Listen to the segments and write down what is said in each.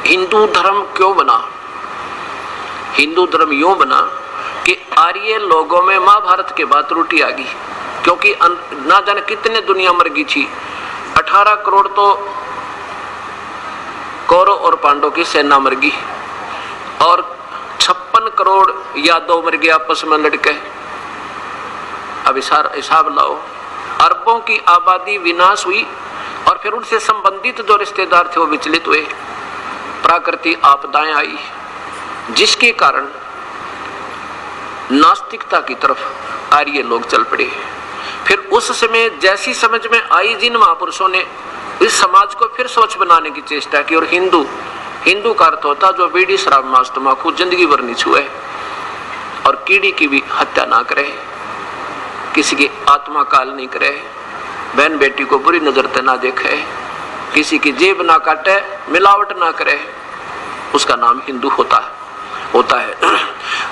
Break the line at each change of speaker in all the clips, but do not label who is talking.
हिंदू धर्म क्यों बना? हिंदू धर्म यूं बना कि आर्य लोगों में महाभारत के बाद त्रुटि आ गई, क्योंकि ना जाने कितने दुनिया मर गई थी। 18 करोड़ तो कौरव और पांडव की सेना मर गई और 56 करोड़ यादव मर गए आपस में लड़के। अब हिसाब लाओ, अरबों की आबादी विनाश हुई और फिर उनसे संबंधित जो रिश्तेदार थे वो विचलित हुए। प्राकृतिक आपदाएं आई जिसके कारण नास्तिकता की तरफ आर्य लोग चल पड़े। फिर उस समय जैसी समझ में आई, जिन महापुरुषों ने इस समाज को फिर स्वच्छ बनाने की चेष्टा की। और हिंदू का अर्थ होता जो बीड़ी शराब मांस तंबाकू जिंदगी भर नहीं छुए और कीड़ी की भी हत्या ना करे, किसी की आत्मा काल नहीं करे, बहन बेटी को बुरी नजर से ना देखे, किसी की जेब ना काटे, मिलावट ना करे, उसका नाम हिंदू होता है।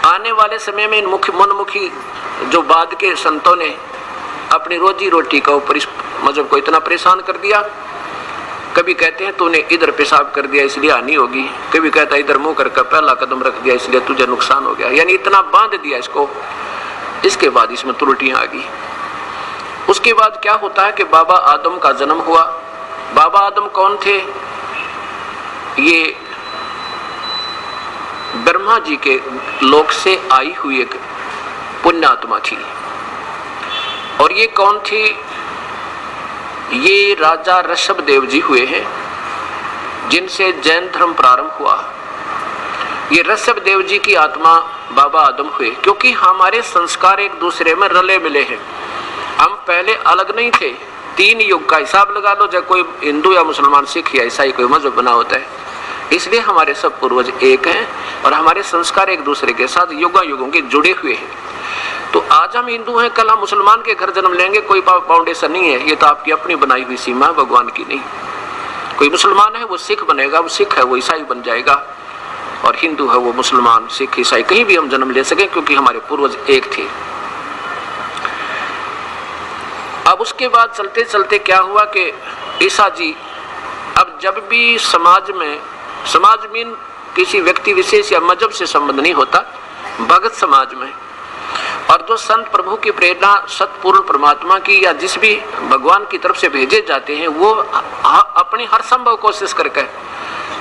आने वाले समय में इन मनमुखी जो बाद के संतों ने अपनी रोजी रोटी का ऊपर इस मजहब को इतना परेशान कर दिया। कभी कहते हैं तूने इधर पेशाब कर दिया इसलिए हानि होगी, कभी कहता है इधर मुंह करके पहला कदम रख दिया इसलिए तुझे नुकसान हो गया, यानी इतना बांध दिया इसको। इसके बाद इसमें त्रुटियां आ गई। उसके बाद क्या होता है कि बाबा आदम का जन्म हुआ। बाबा आदम कौन थे? ये ब्रह्मा जी के लोक से आई हुई एक पुण्यात्मा थी। और ये कौन थी? ये राजा ऋषभदेव जी हुए हैं, जिनसे जैन धर्म प्रारंभ हुआ। ये ऋषभदेव जी की आत्मा बाबा आदम हुए, क्योंकि हमारे संस्कार एक दूसरे में रले मिले हैं। हम पहले अलग नहीं थे। 3 युग का हिसाब लगा लो, जब कोई हिंदू या मुसलमान सिख या ईसाई कोई मजहब बना होता है, इसलिए हमारे सब पूर्वज एक हैं और हमारे संस्कार एक दूसरे के साथ युगों युगों के जुड़े हुए हैं। तो आज हम हिंदू हैं, कल हम मुसलमान के घर जन्म लेंगे, कोई फाउंडेशन नहीं है। ये तो आपकी अपनी बनाई हुई सीमा है, भगवान की नहीं। कोई मुसलमान है वो सिख बनेगा, वो सिख है वो ईसाई बन जाएगा, और हिंदू है वो मुसलमान सिख ईसाई कहीं भी हम जन्म ले सके, क्योंकि हमारे पूर्वज एक थे। अब उसके बाद चलते चलते क्या हुआ कि ईसा जी, अब जब भी समाज में किसी व्यक्ति विशेष या मजहब से संबंध नहीं होता, भगत समाज में, और जो संत प्रभु की प्रेरणा सतपूर्ण परमात्मा की या जिस भी भगवान की तरफ से भेजे जाते हैं, वो अपनी हर संभव कोशिश करके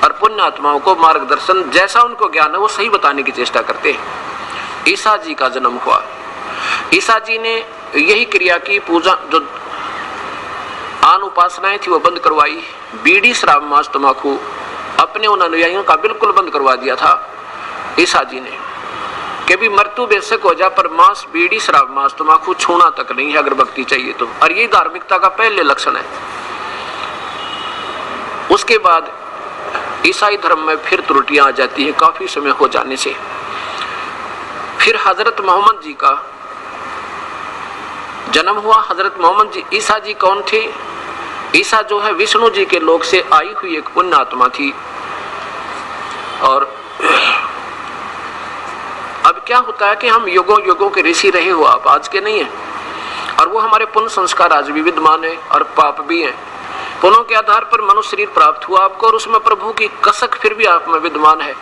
और पुण्य आत्माओं को मार्गदर्शन जैसा उनको ज्ञान है वो सही बताने की चेष्टा करते हैं। ईसा जी का जन्म हुआ। ईसा जी ने यही क्रिया की, पूजा जो आन उपासनाएं थी वो बंद करवाई। बीड़ी शराब मांस तंबाकू अपने उन अनुयायियों का बिल्कुल बंद करवा दिया था ईसा जी ने, कि भी मृत्यु बेशक हो जाए पर मांस बीड़ी शराब मांस तंबाकू छूना तक नहीं है अगर भक्ति चाहिए तो। और ये धार्मिकता का पहले लक्षण है। उसके बाद ईसाई धर्म में फिर त्रुटियां आ जाती हैं काफी समय हो जाने से। फिर हजरत मोहम्मद जी का जन्म हुआ। हजरत मोहम्मद जी, ईसा जी कौन थे? ईसा जो है विष्णु जी के लोक से आई हुई एक पुण्य आत्मा थी। और अब क्या होता है कि हम युगों युगों के ऋषि रहे हो, आप आज के नहीं है, और वो हमारे पुण्य संस्कार आज भी विद्यमान है और पाप भी हैं। पुण्यों के आधार पर मनुष्य शरीर प्राप्त हुआ आपको, और उसमें प्रभु की कसक फिर भी आप में विद्यमान है।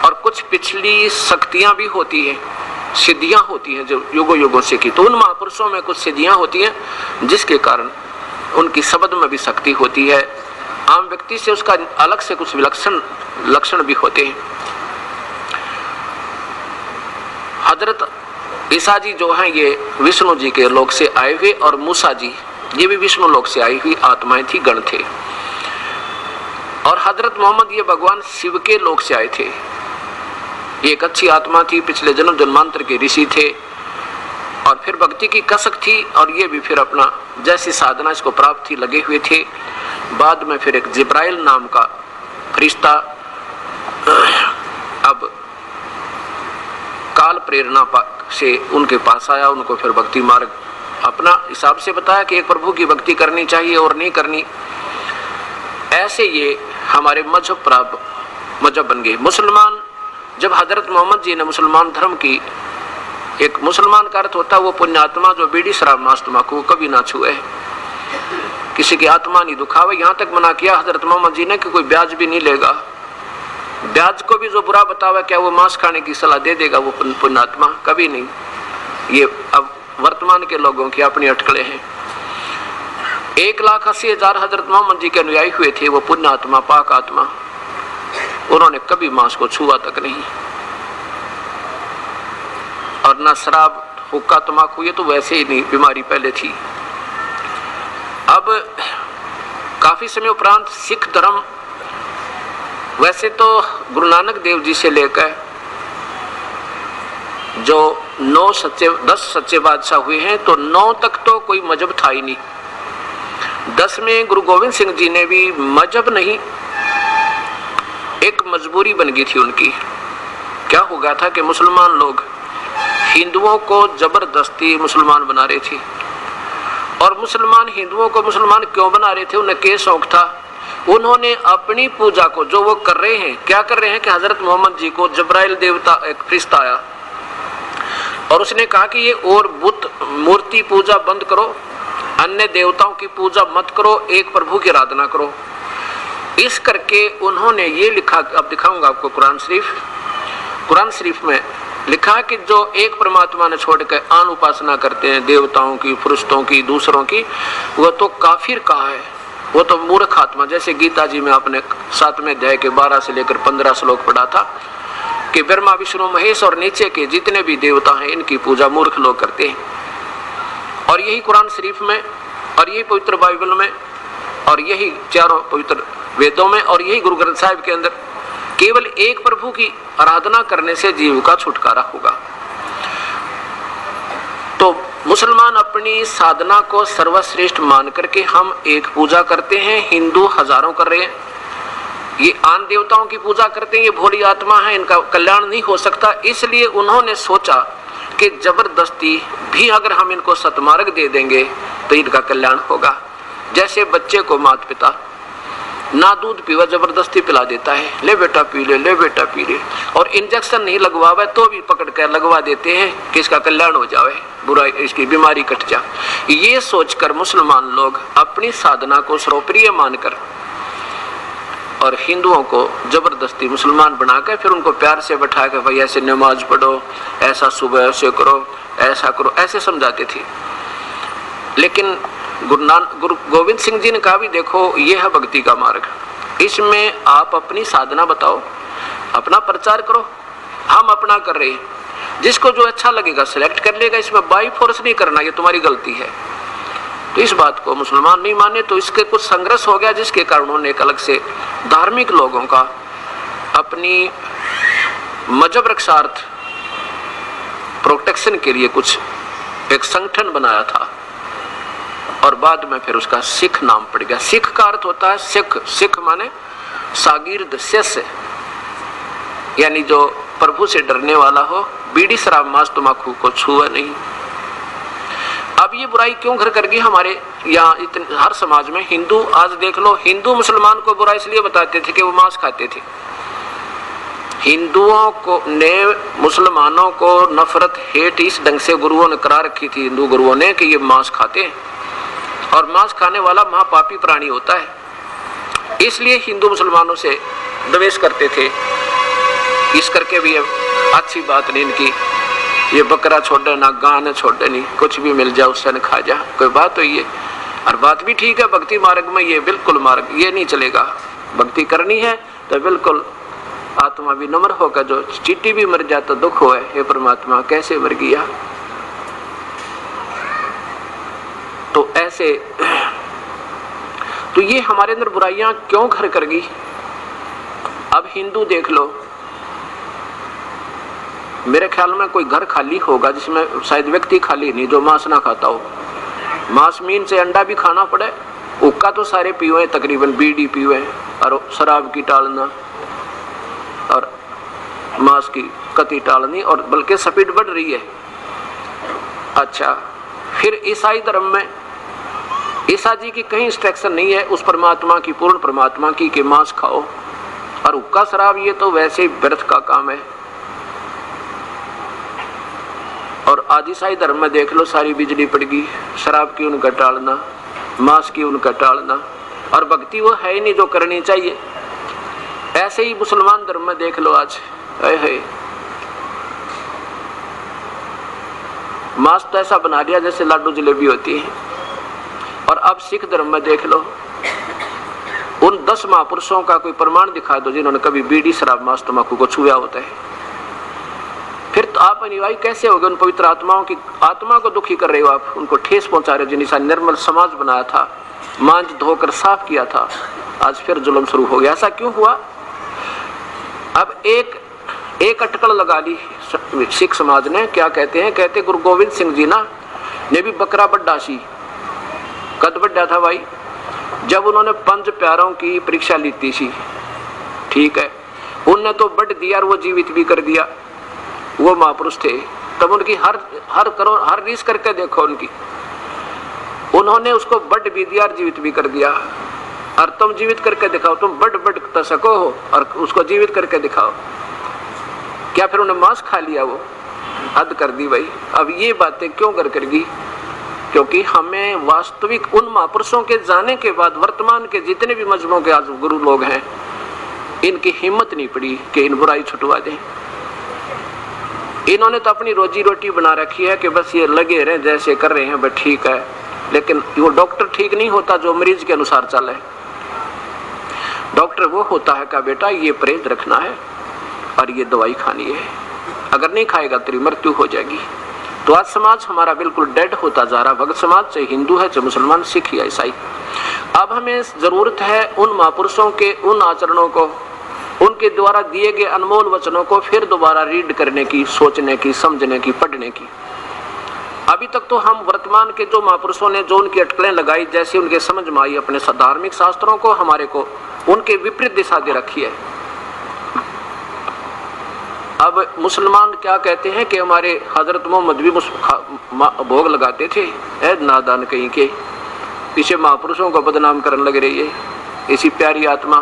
और कुछ पिछली शक्तियां भी होती हैं, सिद्धियां होती हैं जो युगों युगों से की। तो उन महापुरुषों में कुछ सिद्धियां होती हैं जिसके कारण उनकी शब्द में भी शक्ति होती है। आम व्यक्ति से उसका अलग से कुछ विलक्षण लक्षण भी होते हैं। हजरत ईसा जी जो हैं ये विष्णु जी के लोक से आए हुए, और मूसा जी ये भी विष्णु लोक से आई हुई आत्माएं थी, गण थे। और हजरत मोहम्मद ये भगवान शिव के लोक से आए थे। ये एक अच्छी आत्मा थी, पिछले जन्म जन्मांतर के ऋषि थे, और फिर भक्ति की कसक थी, और ये भी फिर अपना जैसी साधना इसको प्राप्त थी लगे हुए थे। बाद में फिर एक जिब्राइल नाम का फरिश्ता अब काल प्रेरणा से उनके पास आया, उनको फिर भक्ति मार्ग अपना हिसाब से बताया कि एक प्रभु की भक्ति करनी चाहिए और नहीं करनी। ऐसे ये हमारे मजहब बन गए। मुसलमान, जब हजरत मोहम्मद जी ने मुसलमान धर्म की, एक मुसलमान का अर्थ होता है वो पुण्यात्मा जो बीड़ी शराब मांस तंबाकू कभी ना छुए, किसी की आत्मा नहीं दुखावे। यहाँ तक मना किया हजरत मोहम्मद जी ने कि कोई ब्याज भी नहीं लेगा, ब्याज को भी जो बुरा बतावा, क्या वो मांस खाने की सलाह दे देगा वो पुण्यात्मा? कभी नहीं। ये अब वर्तमान के लोगों की अपनी अटकलें हैं। 1,80,000 हजरत मोहम्मद जी के अनुयायी हुए थे, वो पुण्यात्मा, पाक आत्मा, उन्होंने कभी मांस को छुआ तक नहीं। और ना शराब, हुक्का, तमाकू, ये तो वैसे ही नहीं, बीमारी पहले थी। अब काफी समय उपरांत सिख धर्म, वैसे तो गुरु नानक देव जी से लेकर जो 10 सच्चे बादशाह हुए हैं, तो 9 तक तो कोई मजहब था ही नहीं। 10 में गुरु गोविंद सिंह जी ने भी मजहब नहीं, एक मजबूरी बन गई थी उनकी। क्या हो गया था कि मुसलमान लोग हिंदुओं को जबरदस्ती मुसलमान बना रहे थे। और मुसलमान हिंदुओं को मुसलमान क्यों बना रहे थे? उन्हें क्या शौक था? उन्होंने अपनी पूजा को, जो वो कर रहे हैं, क्या कर रहे हैं कि हजरत मोहम्मद जी को जब्राइल देवता, एक फरिश्ता आया और उसने कहा कि ये और बुत मूर्ति पूजा बंद करो, अन्य देवताओं की पूजा मत करो, एक प्रभु की आराधना करो। इस करके उन्होंने ये लिखा, अब दिखाऊंगा आपको कुरान शरीफ में लिखा कि जो एक परमात्मा ने छोड़कर आन उपासना करते हैं, देवताओं की, फरिश्तों की, दूसरों की, वह तो काफिर कहा है, वो तो मूर्ख आत्मा। जैसे गीता जी में आपने 7वें अध्याय के 12 से लेकर 15 श्लोक पढ़ा था कि ब्रह्मा, विष्णु, महेश और नीचे के जितने भी देवता हैं, इनकी पूजा मूर्ख लोग करते हैं। और यही कुरान शरीफ में, और यही पवित्र बाइबल में, और यही चारों पवित्र वेदों में, और यही गुरु ग्रंथ साहिब के अंदर केवल एक प्रभु की आराधना करने से जीव का छुटकारा होगा। तो मुसलमान अपनी साधना को सर्वश्रेष्ठ मान करके हम एक पूजा करते हैं, हिंदू हजारों कर रहे हैं। ये आन देवताओं की पूजा करते हैं, ये भोली आत्मा है, इनका कल्याण नहीं हो सकता। इसलिए उन्होंने सोचा कि जबरदस्ती भी अगर हम इनको सतमार्ग दे देंगे तो इनका कल्याण होगा। जैसे बच्चे को माता पिता ना दूध पीवा जबरदस्ती पिला देता है, ले बेटा पी ले, ले बेटा पी ले, और इंजेक्शन नहीं लगवावे तो भी पकड़ कर लगवा देते हैं कि इसका कल्याण हो जाए, बुराई, इसकी बीमारी कट जाए। ये सोचकर मुसलमान लोग अपनी साधना को सर्वप्रिय मानकर और हिंदुओं को जबरदस्ती मुसलमान बनाकर फिर उनको प्यार से बैठा कर, भाई ऐसे नमाज पढ़ो, ऐसा सुबह ऐसे करो, ऐसा करो, ऐसे समझाते थे। लेकिन गुरु गोविंद सिंह जी ने कहा भी देखो, ये है भक्ति का मार्ग, इसमें आप अपनी साधना बताओ, अपना प्रचार करो, हम अपना कर रहे हैं, जिसको जो अच्छा लगेगा सिलेक्ट कर लेगा, इसमें बाई फोर्स नहीं करना, ये तुम्हारी गलती है। तो इस बात को मुसलमान नहीं माने, तो इसके कुछ संघर्ष हो गया, जिसके कारण उन्होंने एक अलग से धार्मिक लोगों का अपनी मजहब रक्षार्थ प्रोटेक्शन के लिए कुछ एक संगठन बनाया था। और बाद में फिर उसका सिख नाम पड़ गया। सिख का अर्थ होता है सिख, सिख माने शागिर्द, शिष्य, यानी जो प्रभु से डरने वाला हो, बीड़ी शराब मांस तम्बाकू को छुआ नहीं। अब ये बुराई क्यों घर कर गई हमारे यहाँ हर समाज में? हिंदू, आज देख लो, हिंदू मुसलमान को बुरा इसलिए बताते थे कि वो मांस खाते थे। हिंदुओं को ने मुसलमानों को नफरत, हेट इस ढंग से गुरुओं ने करा रखी थी, हिंदू गुरुओं ने, कि ये मांस खाते हैं और मांस खाने वाला महापापी प्राणी होता है। इसलिए हिंदू मुसलमानों से द्वेष करते थे। इस करके भी अच्छी बात नहीं इनकी, ये बकरा छोड़े ना, गाय छोड़े नहीं, कुछ भी मिल जाए उससे न खा जा, कोई बात तो ये। और बात भी ठीक है, भक्ति मार्ग में ये बिल्कुल मार्ग ये नहीं चलेगा। भक्ति करनी है तो बिल्कुल आत्मा भी नम्र होकर, जो चींटी भी मर जाता दुख हो, हे परमात्मा कैसे मर गया। तो ऐसे, तो ये हमारे अंदर बुराइयां क्यों घर कर गई? अब हिंदू देख लो, मेरे ख्याल में कोई घर खाली होगा जिसमें शायद व्यक्ति खाली नहीं जो मांस ना खाता हो। मांस मीन से अंडा भी खाना पड़े, हुक्का तो सारे पीवे तकरीबन, बीड़ी पीवे, और शराब की टालना और मांस की कती टालनी, और बल्कि स्पीड बढ़ रही है। अच्छा, फिर ईसाई धर्म में ईसा जी की कहीं इंस्ट्रक्शन नहीं है उस परमात्मा की, पूर्ण परमात्मा की, कि मांस खाओ। और हुक्का शराब ये तो वैसे ही व्यर्थ का काम है। और आदि ईसाई धर्म में देख लो, सारी बिजली पड़ गई, शराब की उनका टालना, मांस की उनका टालना, और भक्ति वो है ही नहीं जो करनी चाहिए। ऐसे ही मुसलमान धर्म में देख लो आज, है मांस तो ऐसा बना दिया जैसे लाडू जलेबी होती है। और अब सिख धर्म में देख लो, उन 10 महापुरुषों का कोई प्रमाण दिखा दो जिन्होंने कभी बीड़ी शराब मांस तंबाकू को छुआ होता है। फिर तो आप अनुयायी कैसे हो गए? उन पवित्र आत्माओं की आत्मा को दुखी कर रहे हो आप, उनको ठेस पहुंचा रहे हो। जिनका निर्मल समाज बनाया था, मांझ धोकर साफ किया था, आज फिर जुल्म शुरू हो गया। ऐसा क्यों हुआ? अब एक अटकल लगा ली सिख समाज ने। क्या कहते हैं? कहते गुरु गोविंद सिंह जी ना ने भी बकरा बड्डा सी कद बड्डा था भाई, जब उन्होंने 5 प्यारों की परीक्षा ली थी। ठीक है, उनने तो बट दिया और वो जीवित भी कर दिया। वो महापुरुष थे, तब उनकी हर रीस करके देखो उनकी, उन्होंने उसको बट भी दिया और जीवित भी कर दिया। और तुम जीवित करके दिखाओ, तुम बट तो सको हो और उसको जीवित करके दिखाओ। क्या फिर उन्हें मांस खा लिया? वो हद कर दी भाई। अब ये बातें क्यों करगी? क्योंकि हमें वास्तविक उन महापुरुषों के जाने के बाद वर्तमान के जितने भी मजहबों के आज गुरु लोग हैं, इनकी हिम्मत नहीं पड़ी कि इन बुराई छुटवा दें। इन्होंने तो अपनी रोजी रोटी बना रखी है कि बस ये लगे रहे जैसे कर रहे हैं, बस ठीक है। लेकिन वो डॉक्टर ठीक नहीं होता जो मरीज के अनुसार चले। डॉक्टर वो होता है कि बेटा ये परहेज रखना है और ये दवाई खानी है, अगर नहीं खाएगा तेरी मृत्यु हो जाएगी। तो आज समाज हमारा बिल्कुल डेड होता जा रहा। भगत समाज, चाहे हिंदू है, चाहे मुसलमान, सिख या ईसाई। अब हमें जरूरत है उन महापुरुषों के उन आचरणों को, उनके द्वारा दिए गए अनमोल वचनों को फिर दोबारा रीड करने की, सोचने की, समझने की, पढ़ने की। अभी तक तो हम वर्तमान के जो महापुरुषों ने जो उनकी अटकलें लगाई, जैसे उनके समझ में आई अपने धार्मिक शास्त्रों को, हमारे को उनके विपरीत दिशा दे रखी है। अब मुसलमान क्या कहते हैं कि हमारे हजरत मोहम्मद भी भोग लगाते थे। नादान कहीं के पीछे महापुरुषों को बदनाम करने लग रही है इसी प्यारी आत्मा।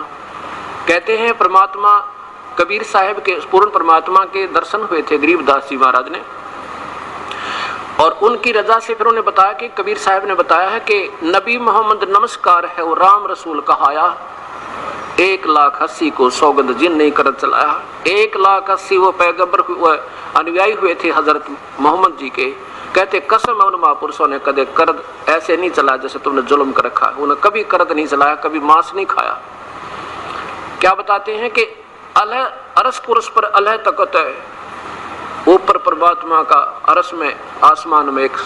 कहते हैं परमात्मा कबीर साहब के, पूर्ण परमात्मा के दर्शन हुए थे गरीबदास जी महाराज ने, और उनकी रजा से फिर उन्हें बताया कि कबीर साहब ने बताया है कि नबी मोहम्मद नमस्कार है वो राम रसूल कहाया, 1,80,000 को सौगंध जिन नहीं कर चलाया। 1,80,000 वो पैगंबर अनुयायी हुए थे हजरत मोहम्मद जी के। कहते कसम है उन महापुरुषों ने कदे कर्द ऐसे नहीं चलाया जैसे तुमने जुल्म कर रखा है। उन्हें कभी कर्द नहीं चलाया, कभी मांस नहीं खाया। क्या बताते हैं कि अलह अरस पुरुष पर अलह तकत है, ऊपर परमात्मा का अरस में आसमान में एक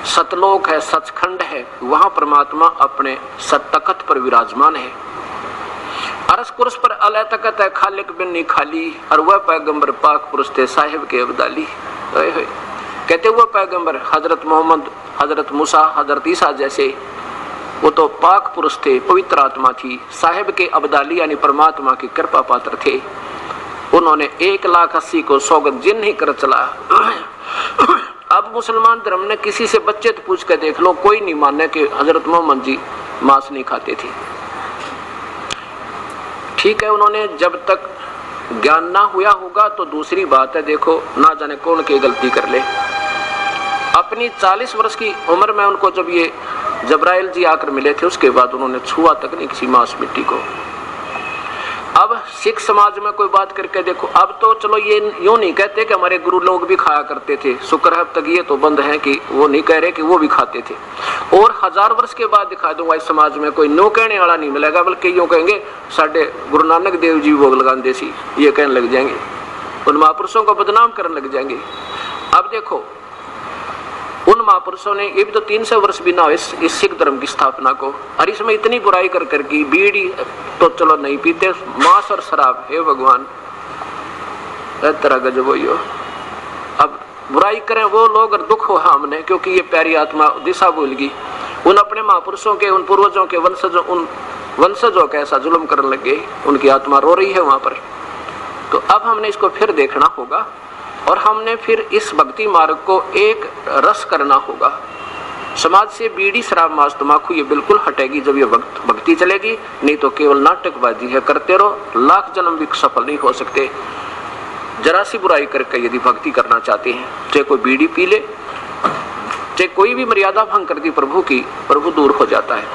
सतलोक है, सचखंड है, वहां परमात्मा अपने सतकत पर विराजमान है। अरस पुरुष पर अलह तकत है, खालिक बिन नहीं खाली, और वह पैगंबर पाक पुरुष थे साहिब के अब्दाली। कहते हुए पैगंबर हजरत मोहम्मद, हजरत मूसा, हजरत ईसा जैसे वो तो पाक पुरुष थे, पवित्र आत्मा थी, साहिब के अब्दाली यानी परमात्मा की कृपा पात्र थे। उन्होंने 1,80,000 को सौगंध जिन नहीं कर चला। अब मुसलमान धर्म ने किसी से बच्चे तो पूछ कर देख लो, कोई नहीं माने कि हजरत मोहम्मद जी मांस नहीं खाते थे। ठीक है, उन्होंने जब तक ज्ञान ना हुआ होगा तो दूसरी बात है। देखो ना जाने कौन की गलती कर ले। अपनी 40 वर्ष की उम्र में उनको जब ये जबराइल जी आकर मिले थे, उसके बाद उन्होंने छुआ तक नहीं किसी मांस मिट्टी को। अब सिख समाज में कोई बात करके देखो, अब तो चलो ये यूं नहीं कहते कि हमारे गुरु लोग भी खाया करते थे, शुक्र है अब तक ये तो बंद है कि वो नहीं कह रहे कि वो भी खाते थे। और 1000 वर्ष के बाद दिखा दूंगा इस समाज में कोई नो कहने वाला नहीं मिलेगा, बल्कि यूं कहेंगे साढ़े गुरु नानक देव जी भोग लगाते सी, ये कहने लग जाएंगे, उन महापुरुषों को बदनाम करने लग जाएंगे। अब देखो उन महापुरुषों ने, ये भी तो 300 वर्ष भी ना हो इस सिख धर्म की स्थापना को, और इसमें इतनी बुराई कर करके बीड़ी तो चलो नहीं पीते, मांस और शराब, हे भगवान तरह गजब हो। अब बुराई करें वो लोग और दुख हो हमने, क्योंकि ये प्यारी आत्मा दिशा भूल गई। उन अपने महापुरुषों के, उन पूर्वजों के वंशजों, उन वंशजों के ऐसा जुल्म करने लगे, उनकी आत्मा रो रही है वहां पर। तो अब हमने इसको फिर देखना होगा और हमने फिर इस भक्ति मार्ग को एक रस करना होगा। समाज से बीड़ी शराब मांस तम्बाकू ये बिल्कुल हटेगी जब ये भक्ति चलेगी, नहीं तो केवल नाटकबाजी है, करते रहो, लाख जन्म भी सफल नहीं हो सकते। जरा सी बुराई करके यदि भक्ति करना चाहते हैं, चाहे कोई बीड़ी पी ले, चाहे कोई भी मर्यादा भंग कर दी प्रभु की, प्रभु दूर हो जाता है।